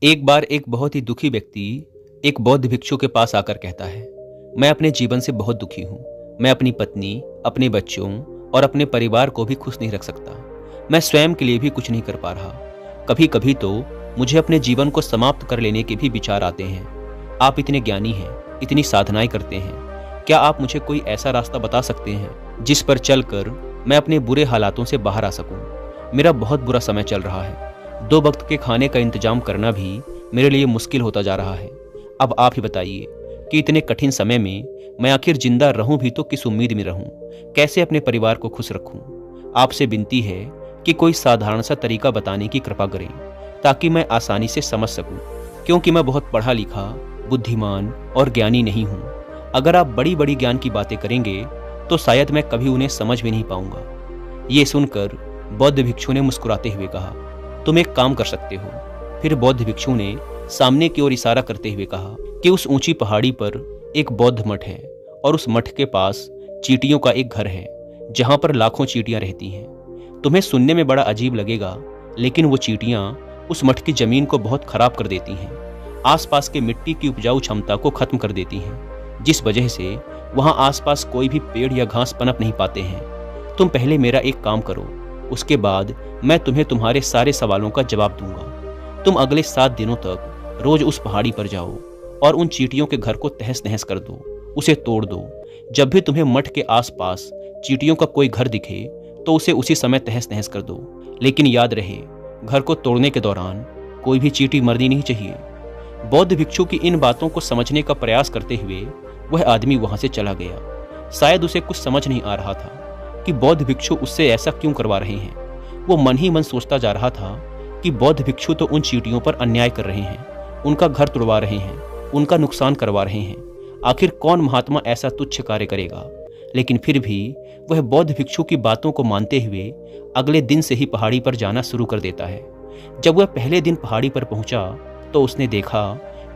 एक बार एक बहुत ही दुखी व्यक्ति एक बौद्ध भिक्षु के पास आकर कहता है, मैं अपने जीवन से बहुत दुखी हूँ। मैं अपनी पत्नी, अपने बच्चों और अपने परिवार को भी खुश नहीं रख सकता। मैं स्वयं के लिए भी कुछ नहीं कर पा रहा। कभी कभी तो मुझे अपने जीवन को समाप्त कर लेने के भी विचार आते हैं। आप इतने ज्ञानी हैं, इतनी साधनाएं करते हैं, क्या आप मुझे कोई ऐसा रास्ता बता सकते हैं जिस पर चलकर मैं अपने बुरे हालातों से बाहर आ सकूं? मेरा बहुत बुरा समय चल रहा है। 2 वक्त के खाने का इंतजाम करना भी मेरे लिए मुश्किल होता जा रहा है। अब आप ही बताइए कि इतने कठिन समय में मैं आखिर जिंदा रहूं भी तो किस उम्मीद में रहूं? कैसे अपने परिवार को खुश रखूं? आपसे विनती है कि कोई साधारण सा तरीका बताने की कृपा करें ताकि मैं आसानी से समझ सकूं, क्योंकि मैं बहुत पढ़ा लिखा, बुद्धिमान और ज्ञानी नहीं हूं। अगर आप बड़ी बड़ी ज्ञान की बातें करेंगे तो शायद मैं कभी उन्हें समझ भी नहीं पाऊंगा। ये सुनकर बौद्ध भिक्षु ने मुस्कुराते हुए कहा, तुम एक काम कर सकते हो। फिर बौद्ध भिक्षु ने सामने की ओर इशारा करते हुए कहा कि उस ऊंची पहाड़ी पर एक बौद्ध मठ है और उस मठ के पास चींटियों का एक घर है जहां पर लाखों चींटियां रहती हैं। तुम्हें सुनने में बड़ा अजीब लगेगा, लेकिन वो चींटियां उस मठ की जमीन को बहुत खराब कर देती हैं। आसपास के मिट्टी की उपजाऊ क्षमता को खत्म कर देती हैं, जिस वजह से वहां आसपास कोई भी पेड़ या घास पनप नहीं पाते हैं। तुम पहले मेरा एक काम करो, उसके बाद मैं तुम्हें तुम्हारे सारे सवालों का जवाब दूंगा। तुम अगले 7 दिनों तक रोज उस पहाड़ी पर जाओ और उन चींटियों के घर को तहस नहस कर दो, उसे तोड़ दो। जब भी तुम्हें मठ के आसपास चींटियों का कोई घर दिखे तो उसे उसी समय तहस नहस कर दो। लेकिन याद रहे, घर को तोड़ने के दौरान कोई भी चींटी मरनी नहीं चाहिए। बौद्ध भिक्षु की इन बातों को समझने का प्रयास करते हुए वह आदमी वहां से चला गया। शायद उसे कुछ समझ नहीं आ रहा था कि बौद्ध भिक्षु उससे ऐसा क्यों करवा रहे हैं। वो मन ही मन सोचता जा रहा था कि बौद्ध भिक्षु तो उन चींटियों पर अन्याय कर रहे हैं, उनका घर तोड़वा रहे हैं, उनका नुकसान करवा रहे हैं। आखिर कौन महात्मा ऐसा तुच्छ कार्य करेगा? लेकिन फिर भी वह बौद्ध भिक्षु की बातों को मानते हुए अगले दिन से ही पहाड़ी पर जाना शुरू कर देता है। जब वह पहले दिन पहाड़ी पर पहुंचा तो उसने देखा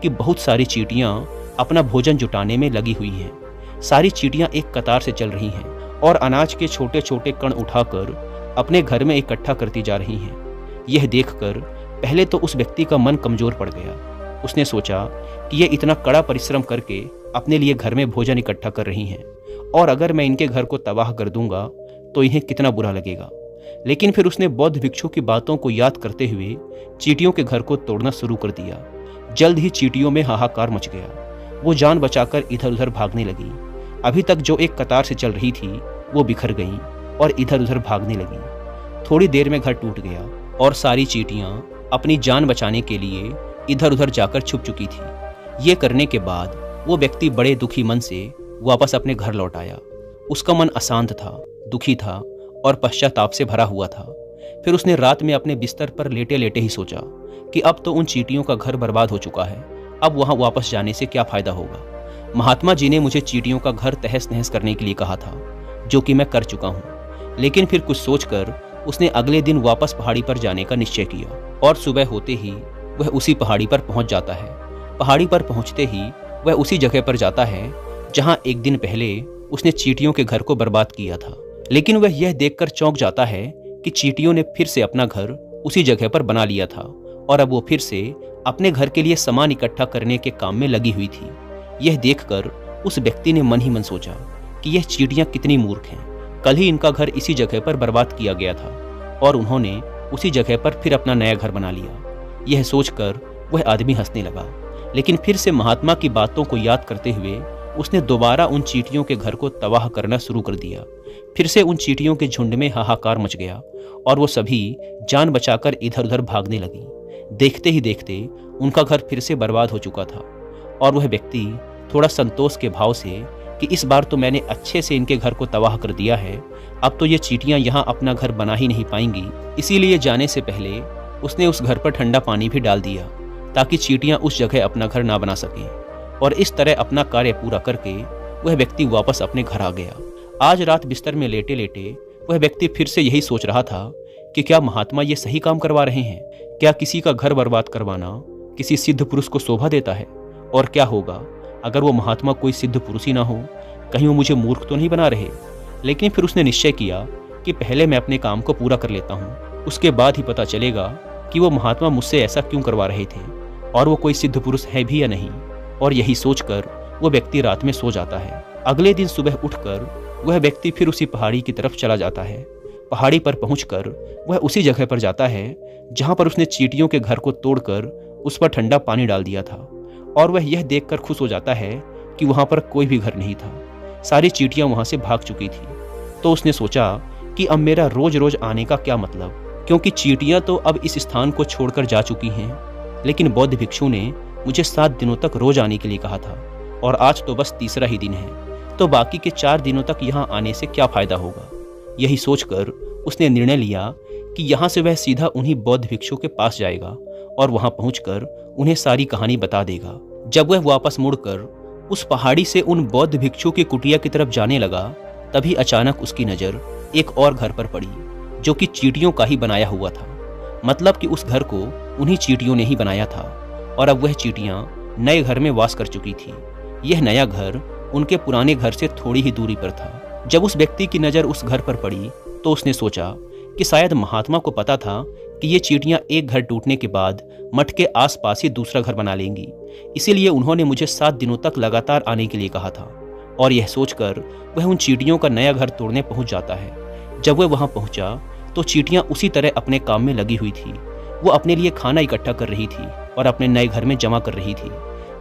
कि बहुत सारी चींटियां अपना भोजन जुटाने में लगी हुई हैं। सारी चींटियां एक कतार से चल रही हैं और अनाज के छोटे छोटे कण उठाकर अपने घर में इकट्ठा करती जा रही हैं। यह देखकर पहले तो उस व्यक्ति का मन कमजोर पड़ गया। उसने सोचा कि ये इतना कड़ा परिश्रम करके अपने लिए घर में भोजन इकट्ठा कर रही हैं और अगर मैं इनके घर को तबाह कर दूंगा तो इन्हें कितना बुरा लगेगा। लेकिन फिर उसने बौद्ध भिक्षु की बातों को याद करते हुए चींटियों के घर को तोड़ना शुरू कर दिया। जल्द ही चींटियों में हाहाकार मच गया। वो जान बचाकर इधर उधर भागने लगी। अभी तक जो एक कतार से चल रही थी वो बिखर गई और इधर उधर भागने लगी। थोड़ी देर में घर टूट गया और सारी चींटियां अपनी जान बचाने के लिए इधर उधर जाकर छुप चुकी थी। ये करने के बाद वो व्यक्ति बड़े दुखी मन से वापस अपने घर लौट आया। उसका मन अशांत था, दुखी था और पश्चाताप से भरा हुआ था। फिर उसने रात में अपने बिस्तर पर लेटे लेटे ही सोचा कि अब तो उन चींटियों का घर बर्बाद हो चुका है, अब वहां वापस जाने से क्या फायदा होगा। महात्मा जी ने मुझे चींटियों का घर तहस नहस करने के लिए कहा था, जो कि मैं कर चुका हूँ। लेकिन फिर कुछ सोचकर उसने अगले दिन वापस पहाड़ी पर जाने का निश्चय किया और सुबह होते ही वह उसी पहाड़ी पर पहुंच जाता है। पहाड़ी पर पहुंचते ही वह उसी जगह पर जाता है जहां एक दिन पहले उसने चींटियों के घर को बर्बाद किया था। लेकिन वह यह देखकर चौंक जाता है कि चींटियों ने फिर से अपना घर उसी जगह पर बना लिया था और अब वो फिर से अपने घर के लिए सामान इकट्ठा करने के काम में लगी हुई थी। यह देखकर उस व्यक्ति ने मन ही मन सोचा कि यह चींटियां कितनी मूर्ख हैं। कल ही इनका घर इसी जगह पर बर्बाद किया गया था और उन्होंने उसी जगह पर फिर अपना नया घर बना लिया। यह सोचकर वह आदमी हंसने लगा। लेकिन फिर से महात्मा की बातों को याद करते हुए उसने दोबारा उन चींटियों के घर को तबाह करना शुरू कर दिया। फिर से उन चींटियों के झुंड में हाहाकार मच गया और वो सभी जान बचाकर इधर उधर भागने लगी। देखते ही देखते उनका घर फिर से बर्बाद हो चुका था और वह व्यक्ति थोड़ा संतोष के भाव से कि इस बार तो मैंने अच्छे से इनके घर को तबाह कर दिया है, अब तो ये चींटियां यहाँ अपना घर बना ही नहीं पाएंगी। इसीलिए जाने से पहले उसने उस घर पर ठंडा पानी भी डाल दिया ताकि चींटियां उस जगह अपना घर ना बना सकें। और इस तरह अपना कार्य पूरा करके वह व्यक्ति वापस अपने घर आ गया। आज रात बिस्तर में लेटे लेटे वह व्यक्ति फिर से यही सोच रहा था कि क्या महात्मा ये सही काम करवा रहे हैं? क्या किसी का घर बर्बाद करवाना किसी सिद्ध पुरुष को शोभा देता है? और क्या होगा अगर वो महात्मा कोई सिद्ध पुरुष ही ना हो? कहीं वो मुझे मूर्ख तो नहीं बना रहे? लेकिन फिर उसने निश्चय किया कि पहले मैं अपने काम को पूरा कर लेता हूँ, उसके बाद ही पता चलेगा कि वो महात्मा मुझसे ऐसा क्यों करवा रहे थे। और वो कोई सिद्ध पुरुष है भी या नहीं। और यही सोचकर वो व्यक्ति रात में सो जाता है। अगले दिन सुबह उठकर वह व्यक्ति फिर उसी पहाड़ी की तरफ चला जाता है। पहाड़ी पर पहुंचकर वह उसी जगह पर जाता है जहां पर उसने चींटियों के घर को तोड़कर उस पर ठंडा पानी डाल दिया था। और वह यह देखकर खुश हो जाता है कि वहां पर कोई भी घर नहीं था, सारी चींटियां वहां से भाग चुकी थी। तो उसने सोचा कि अब मेरा रोज रोज आने का क्या मतलब, क्योंकि चींटियां तो अब इस स्थान को छोड़कर जा चुकी हैं। लेकिन बौद्ध भिक्षु ने मुझे 7 दिनों तक रोज आने के लिए कहा था और आज तो बस तीसरा ही दिन है, तो बाकी के 4 दिनों तक यहाँ आने से क्या फायदा होगा। यही सोचकर उसने निर्णय लिया कि यहाँ से वह सीधा उन्हीं बौद्ध भिक्षु के पास जाएगा और वहां पहुंचकर उन्हें सारी कहानी बता देगा। जब वह वापस मुड़कर उस पहाड़ी से उन बौद्ध भिक्षु की कुटिया की तरफ जाने लगा, तभी अचानक उसकी नजर एक और घर पर पड़ी जो कि चींटियों का ही बनाया हुआ था। मतलब कि उस घर को उन्हीं चींटियों ने ही बनाया था और अब वह चींटियां नए घर में वास कर चुकी थी। यह नया घर उनके पुराने घर से थोड़ी ही दूरी पर था। जब उस व्यक्ति की नज़र उस घर पर पड़ी तो उसने सोचा कि शायद महात्मा को पता था कि ये चींटियां एक घर टूटने के बाद मठ के आसपास ही दूसरा घर बना लेंगी, इसीलिए उन्होंने मुझे 7 दिनों तक लगातार आने के लिए कहा था। और यह सोचकर वह उन चींटियों का नया घर तोड़ने पहुंच जाता है। जब वह वहां पहुंचा तो चींटियां उसी तरह अपने काम में लगी हुई थी। वो अपने लिए खाना इकट्ठा कर रही थी और अपने नए घर में जमा कर रही थी।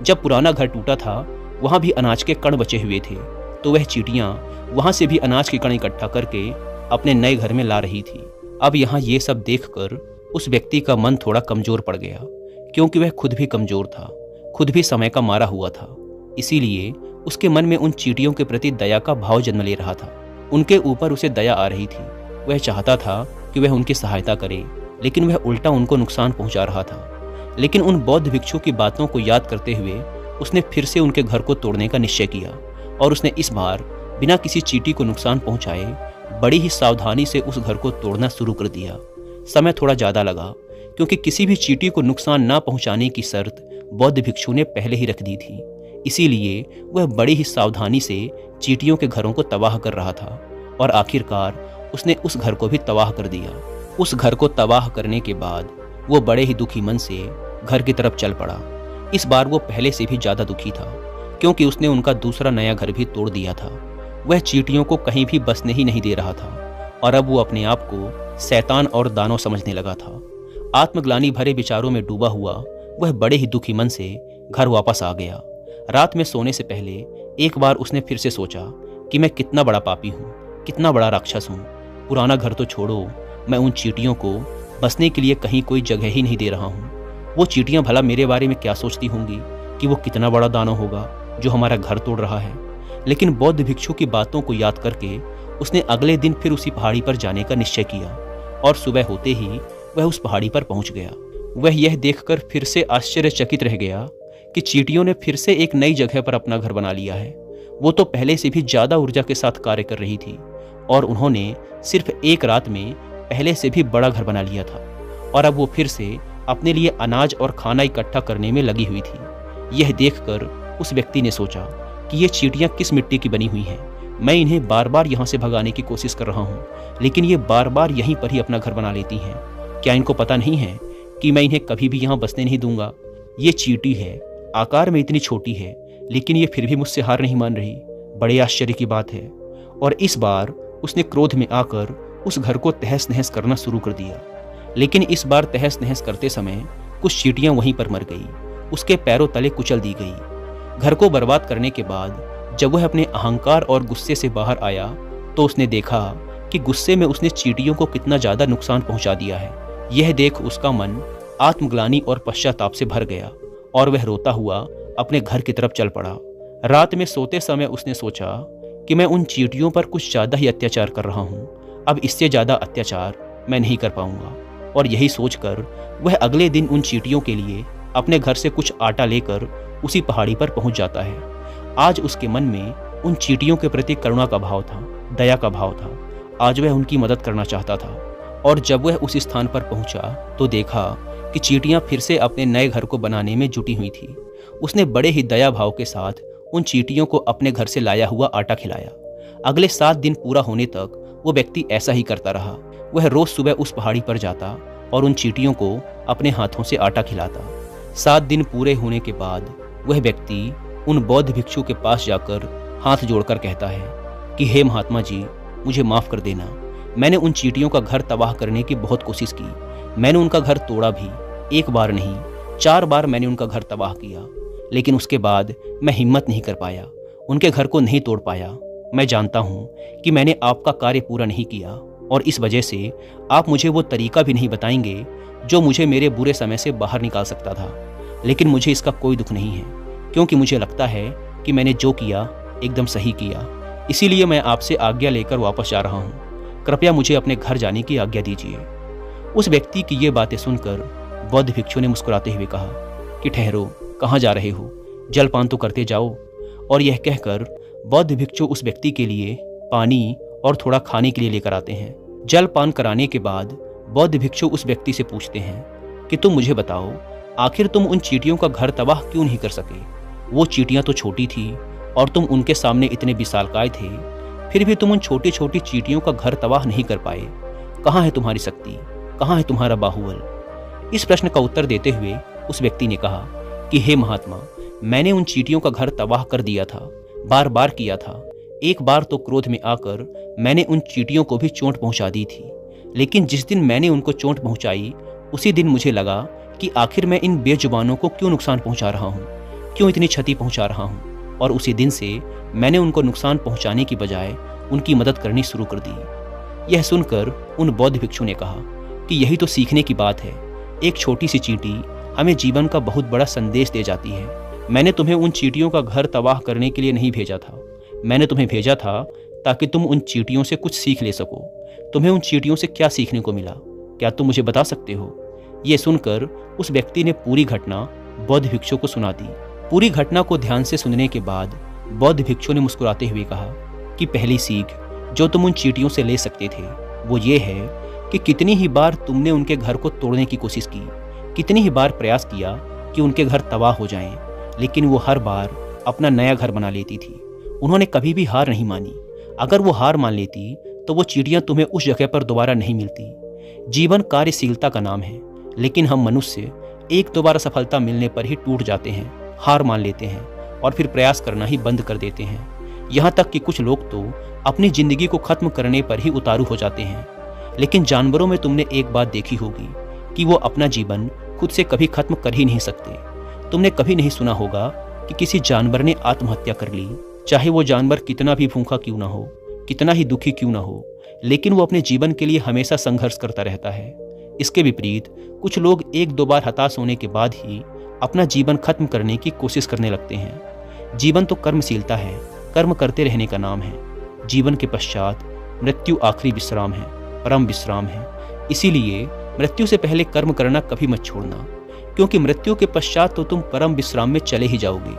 जब पुराना घर टूटा था वहां भी अनाज के कण बचे हुए थे, तो वह चींटियां वहां से भी अनाज के कण इकट्ठा करके अपने नए घर में ला रही थी। अब यहाँ ये सब देखकर उस व्यक्ति का मन थोड़ा कमजोर पड़ गया, क्योंकि वह खुद भी कमजोर था, खुद भी समय का मारा हुआ था। इसीलिए उसके मन में उन चींटियों के प्रति दया का भाव जन्म ले रहा था। उनके ऊपर उसे दया आ रही थी। वह चाहता था कि वह उनकी सहायता करे, लेकिन वह उल्टा उनको नुकसान पहुंचा रहा था। लेकिन उन बौद्ध भिक्षु की बातों को याद करते हुए उसने फिर से उनके घर को तोड़ने का निश्चय किया और उसने इस बार बिना किसी चींटी को नुकसान पहुंचाए बड़ी ही सावधानी से उस घर को तोड़ना शुरू कर दिया। समय थोड़ा ज़्यादा लगा, क्योंकि किसी भी चींटी को नुकसान ना पहुंचाने की शर्त बौद्ध भिक्षु ने पहले ही रख दी थी। इसीलिए वह बड़ी ही सावधानी से चींटियों के घरों को तबाह कर रहा था और आखिरकार उसने उस घर को भी तबाह कर दिया। उस घर को तबाह करने के बाद वो बड़े ही दुखी मन से घर की तरफ चल पड़ा। इस बार वो पहले से भी ज़्यादा दुखी था, क्योंकि उसने उनका दूसरा नया घर भी तोड़ दिया था। वह चींटियों को कहीं भी बसने ही नहीं दे रहा था और अब वो अपने आप को शैतान और दानव समझने लगा था। आत्मग्लानि भरे विचारों में डूबा हुआ वह बड़े ही दुखी मन से घर वापस आ गया। रात में सोने से पहले एक बार उसने फिर से सोचा कि मैं कितना बड़ा पापी हूँ, कितना बड़ा राक्षस हूँ। पुराना घर तो छोड़ो, मैं उन चींटियों को बसने के लिए कहीं कोई जगह ही नहीं दे रहा हूँ। वो चींटियां भला मेरे बारे में क्या सोचती होंगी कि वो कितना बड़ा दानव होगा जो हमारा घर तोड़ रहा है। लेकिन बौद्ध भिक्षु की बातों को याद करके उसने अगले दिन फिर उसी पहाड़ी पर जाने का निश्चय किया और सुबह होते ही वह उस पहाड़ी पर पहुंच गया। वह यह देखकर फिर से आश्चर्यचकित रह गया कि चींटियों ने फिर से एक नई जगह पर अपना घर बना लिया है। वो तो पहले से भी ज़्यादा ऊर्जा के साथ कार्य कर रही थी और उन्होंने सिर्फ एक रात में पहले से भी बड़ा घर बना लिया था और अब वो फिर से अपने लिए अनाज और खाना इकट्ठा करने में लगी हुई थी। यह देखकर उस व्यक्ति ने सोचा कि ये चींटियां किस मिट्टी की बनी हुई हैं। मैं इन्हें बार बार यहाँ से भगाने की कोशिश कर रहा हूँ, लेकिन ये बार बार यहीं पर ही अपना घर बना लेती हैं। क्या इनको पता नहीं है कि मैं इन्हें कभी भी यहाँ बसने नहीं दूंगा। ये चींटी है, आकार में इतनी छोटी है, लेकिन ये फिर भी मुझसे हार नहीं मान रही। बड़े आश्चर्य की बात है। और इस बार उसने क्रोध में आकर उस घर को तहस नहस करना शुरू कर दिया। लेकिन इस बार तहस नहस करते समय कुछ चींटियां वहीं पर मर गई, उसके पैरों तले कुचल दी गई। घर को बर्बाद करने के बाद जब वह अपने अहंकार और गुस्से से बाहर आया तो उसने देखा कि गुस्से में उसने चींटियों को कितना ज़्यादा नुकसान पहुंचा दिया है। यह देख उसका मन आत्मग्लानि और पश्चाताप से भर गया और वह रोता हुआ अपने घर की तरफ चल पड़ा। रात में सोते समय उसने सोचा कि मैं उन चींटियों पर कुछ ज़्यादा ही अत्याचार कर रहा हूँ, अब इससे ज़्यादा अत्याचार मैं नहीं कर पाऊंगा। और यही सोचकर वह अगले दिन उन चींटियों के लिए अपने घर से कुछ आटा लेकर उसी पहाड़ी पर पहुंच जाता है। आज उसके मन में उन चींटियों के प्रति करुणा का भाव था, दया का भाव था। आज वह उनकी मदद करना चाहता था। और जब वह उस स्थान पर पहुंचा तो देखा कि चींटियां फिर से अपने नए घर को बनाने में जुटी हुई थी। उसने बड़े ही दया भाव के साथ उन चींटियों को अपने घर से लाया हुआ आटा खिलाया। अगले 7 दिन पूरा होने तक वो व्यक्ति ऐसा ही करता रहा। वह रोज सुबह उस पहाड़ी पर जाता और उन चींटियों को अपने हाथों से आटा खिलाता। 7 दिन पूरे होने के बाद वह व्यक्ति उन बौद्ध भिक्षु के पास जाकर हाथ जोड़कर कहता है कि हे महात्मा जी, मुझे माफ़ कर देना। मैंने उन चींटियों का घर तबाह करने की बहुत कोशिश की। मैंने उनका घर तोड़ा भी, 1 बार नहीं 4 बार मैंने उनका घर तबाह किया, लेकिन उसके बाद मैं हिम्मत नहीं कर पाया, उनके घर को नहीं तोड़ पाया। मैं जानता हूँ कि मैंने आपका कार्य पूरा नहीं किया और इस वजह से आप मुझे वो तरीका भी नहीं बताएंगे जो मुझे मेरे बुरे समय से बाहर निकाल सकता था। लेकिन मुझे इसका कोई दुख नहीं है, क्योंकि मुझे लगता है कि मैंने जो किया एकदम सही किया। इसीलिए मैं आपसे आज्ञा लेकर वापस जा रहा हूँ। कृपया मुझे अपने घर जाने की आज्ञा दीजिए। उस व्यक्ति की ये बातें सुनकर बौद्ध भिक्षु ने मुस्कुराते हुए कहा कि ठहरो, कहाँ जा रहे हो? जलपान तो करते जाओ। और यह कहकर बौद्ध भिक्षु उस व्यक्ति के लिए पानी और थोड़ा खाने के लिए लेकर आते हैं। जलपान कराने के बाद बौद्ध भिक्षु उस व्यक्ति से पूछते हैं कि तुम मुझे बताओ, आखिर तुम उन चींटियों का घर तबाह क्यों नहीं कर सके? वो चींटियां तो छोटी थी और तुम उनके सामने इतने विशालकाय थे, फिर भी तुम उन छोटी छोटी चींटियों का घर तबाह नहीं कर पाए। कहाँ है तुम्हारी शक्ति? कहाँ है तुम्हारा बाहुबल? इस प्रश्न का उत्तर देते हुए उस व्यक्ति ने कहा कि हे महात्मा, मैंने उन चींटियों का घर तबाह कर दिया था, बार बार किया था। 1 बार तो क्रोध में आकर मैंने उन चींटियों को भी चोट पहुंचा दी थी, लेकिन जिस दिन मैंने उनको चोट पहुंचाई उसी दिन मुझे लगा कि आखिर मैं इन बेजुबानों को क्यों नुकसान पहुंचा रहा हूं, क्यों इतनी क्षति पहुंचा रहा हूं। और उसी दिन से मैंने उनको नुकसान पहुंचाने की बजाय उनकी मदद करनी शुरू कर दी। यह सुनकर उन बौद्ध भिक्षु ने कहा कि यही तो सीखने की बात है। एक छोटी सी चींटी हमें जीवन का बहुत बड़ा संदेश दे जाती है। मैंने तुम्हें उन चींटियों का घर तबाह करने के लिए नहीं भेजा था, मैंने तुम्हें भेजा था ताकि तुम उन चींटियों से कुछ सीख ले सको। तुम्हें उन चींटियों से क्या सीखने को मिला? क्या तुम मुझे बता सकते हो? ये सुनकर उस व्यक्ति ने पूरी घटना बौद्ध भिक्षु को सुना दी। पूरी घटना को ध्यान से सुनने के बाद बौद्ध भिक्षु ने मुस्कुराते हुए कहा कि पहली सीख जो तुम उन चींटियों से ले सकते थे वो ये है कि कितनी ही बार तुमने उनके घर को तोड़ने की कोशिश की, कितनी ही बार प्रयास किया कि उनके घर तबाह हो जाएं, लेकिन वो हर बार अपना नया घर बना लेती थी। उन्होंने कभी भी हार नहीं मानी। अगर वो हार मान लेती तो वो चिड़ियाँ तुम्हें उस जगह पर दोबारा नहीं मिलती। जीवन कार्यशीलता का नाम है, लेकिन हम मनुष्य 1-2 बार सफलता मिलने पर ही टूट जाते हैं, हार मान लेते हैं और फिर प्रयास करना ही बंद कर देते हैं। यहाँ तक कि कुछ लोग तो अपनी जिंदगी को खत्म करने पर ही उतारू हो जाते हैं। लेकिन जानवरों में तुमने एक बात देखी होगी कि वो अपना जीवन खुद से कभी खत्म कर ही नहीं सकते। तुमने कभी नहीं सुना होगा कि किसी जानवर ने आत्महत्या कर ली, चाहे वो जानवर कितना भी भूखा क्यों ना हो, कितना ही दुखी क्यों ना हो, लेकिन वो अपने जीवन के लिए हमेशा संघर्ष करता रहता है। इसके विपरीत कुछ लोग 1-2 बार हताश होने के बाद ही अपना जीवन खत्म करने की कोशिश करने लगते हैं। जीवन तो कर्मशीलता है, कर्म करते रहने का नाम है। जीवन के पश्चात मृत्यु आखिरी विश्राम है, परम विश्राम है। इसीलिए मृत्यु से पहले कर्म करना कभी मत छोड़ना, क्योंकि मृत्यु के पश्चात तो तुम परम विश्राम में चले ही जाओगे।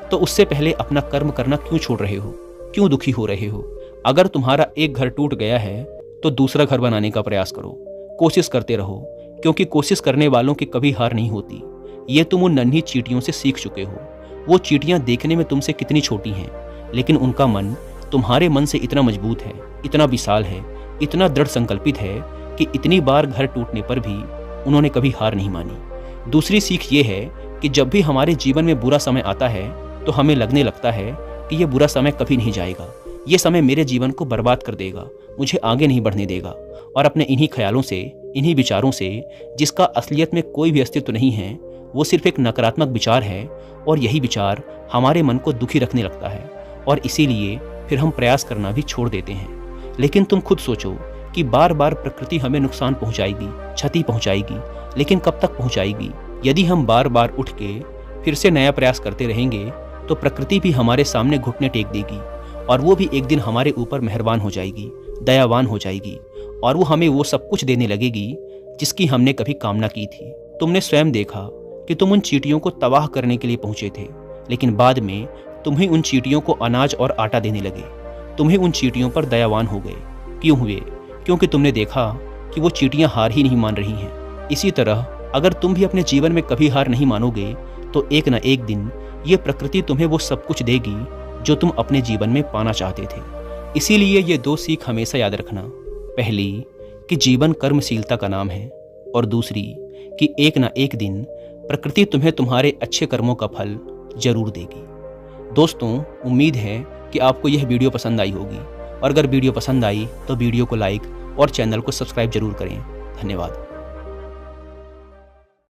तो उससे पहले अपना कर्म करना क्यों छोड़ रहे हो? क्यों दुखी हो रहे हो? अगर तुम्हारा एक घर टूट गया है तो दूसरा घर बनाने का प्रयास करो, कोशिश करते रहो, क्योंकि कोशिश करने वालों की कभी हार नहीं होती। ये तुम उन नन्ही चींटियों से सीख चुके हो। वो चींटियां देखने में तुमसे कितनी छोटी हैं, लेकिन उनका मन तुम्हारे मन से इतना मजबूत है, इतना विशाल है, इतना दृढ़ संकल्पित है कि इतनी बार घर टूटने पर भी उन्होंने कभी हार नहीं मानी। दूसरी सीख ये है कि जब भी हमारे जीवन में बुरा समय आता है तो हमें लगने लगता है कि ये बुरा समय कभी नहीं जाएगा, ये समय मेरे जीवन को बर्बाद कर देगा, मुझे आगे नहीं बढ़ने देगा। और अपने इन्हीं ख्यालों से, इन्हीं विचारों से, जिसका असलियत में कोई भी अस्तित्व नहीं है, वो सिर्फ एक नकारात्मक विचार है, और यही विचार हमारे मन को दुखी रखने लगता है और इसीलिए फिर हम प्रयास करना भी छोड़ देते हैं। लेकिन तुम खुद सोचो कि बार बार प्रकृति हमें नुकसान पहुंचाएगी, क्षति पहुंचाएगी, लेकिन कब तक पहुंचाएगी? यदि हम बार बार उठ के फिर से नया प्रयास करते रहेंगे तो प्रकृति भी हमारे सामने घुटने टेक देगी और वो भी एक दिन हमारे ऊपर मेहरबान हो जाएगी, दयावान हो जाएगी और वो हमें वो सब कुछ देने लगेगी जिसकी हमने कभी कामना की थी। तुमने स्वयं देखा कि तुम उन चींटियों को तबाह करने के लिए पहुंचे थे, लेकिन बाद में तुम ही उन चींटियों को अनाज और आटा देने लगे। तुम ही उन चींटियों पर दयावान हो गए। क्यों हुए? क्योंकि तुमने देखा कि वो चींटियां हार ही नहीं मान रही हैं। इसी तरह अगर तुम भी अपने जीवन में कभी हार नहीं मानोगे तो एक न एक दिन ये प्रकृति तुम्हें वो सब कुछ देगी जो तुम अपने जीवन में पाना चाहते थे। इसीलिए ये 2 सीख हमेशा याद रखना। पहली कि जीवन कर्मशीलता का नाम है और दूसरी कि एक न एक दिन प्रकृति तुम्हें तुम्हारे अच्छे कर्मों का फल जरूर देगी। दोस्तों, उम्मीद है कि आपको यह वीडियो पसंद आई होगी, और अगर वीडियो पसंद आई तो वीडियो को लाइक और चैनल को सब्सक्राइब जरूर करें। धन्यवाद।